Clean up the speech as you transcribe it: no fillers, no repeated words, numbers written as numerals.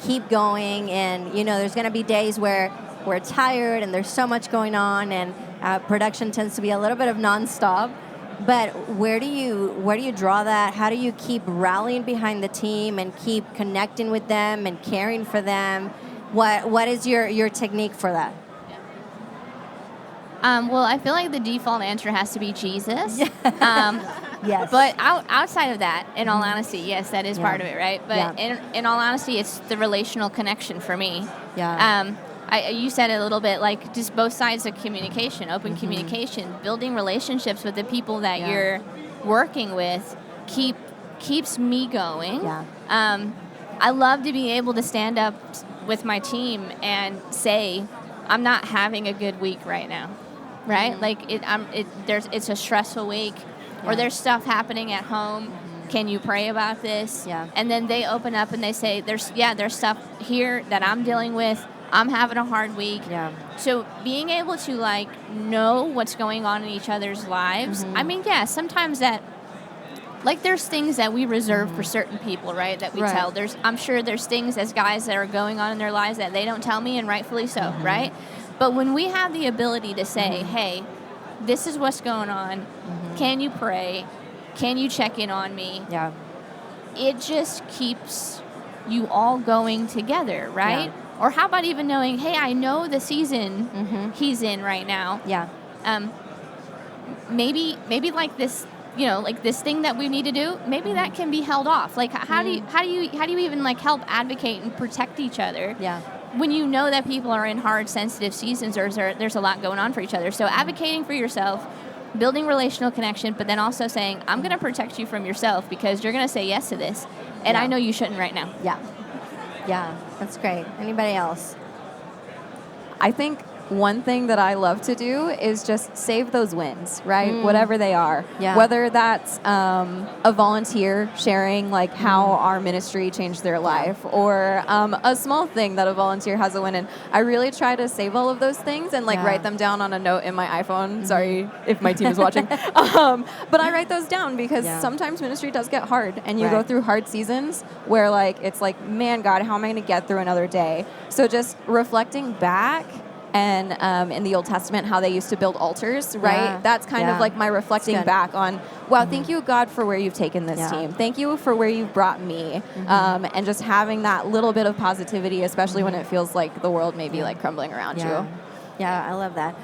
keep going. And, there's going to be days where we're tired and there's so much going on, and production tends to be a little bit of nonstop. But where do you draw that? How do you keep rallying behind the team and keep connecting with them and caring for them? What is your technique for that? Well, I feel like the default answer has to be Jesus. Yes. But outside of that, in all honesty, yes, that is part of it, right? But in all honesty, it's the relational connection for me. Yeah. You said it a little bit, like just both sides of communication, open communication, building relationships with the people that you're working with keeps me going. Yeah. I love to be able to stand up with my team and say, I'm not having a good week right now, right? Mm-hmm. Like it's a stressful week, or there's stuff happening at home. Can you pray about this? Yeah. And then they open up and they say, there's stuff here that I'm dealing with. I'm having a hard week. Yeah. So being able to know what's going on in each other's lives. I mean, sometimes that, there's things that we reserve for certain people, right? That we tell. I'm sure there's things as guys that are going on in their lives that they don't tell me, and rightfully so, right? But when we have the ability to say, hey, this is what's going on. Can you pray? Can you check in on me? Yeah. It just keeps you all going together, right? Yeah. Or how about even knowing, hey, I know the season he's in right now. Yeah. Maybe like this, like this thing that we need to do, maybe that can be held off. Like how do you even help advocate and protect each other? Yeah. When you know that people are in hard, sensitive seasons, or there's a lot going on for each other. So advocating for yourself, building relational connection, but then also saying, I'm going to protect you from yourself because you're going to say yes to this, and I know you shouldn't right now. Yeah. Yeah, that's great. Anybody else? I think one thing that I love to do is just save those wins, right? Whatever they are. Yeah. Whether that's a volunteer sharing how our ministry changed their life, or a small thing that a volunteer has a win in. I really try to save all of those things and write them down on a note in my iPhone. Sorry if my team is watching. But I write those down because sometimes ministry does get hard, and you go through hard seasons where it's man, God, how am I going to get through another day? So just reflecting back. And in the Old Testament, how they used to build altars, right? Yeah. That's kind of my reflecting back on, wow, thank you, God, for where you've taken this team. Thank you for where you've brought me. And just having that little bit of positivity, especially when it feels like the world may be crumbling around you. Yeah, I love that.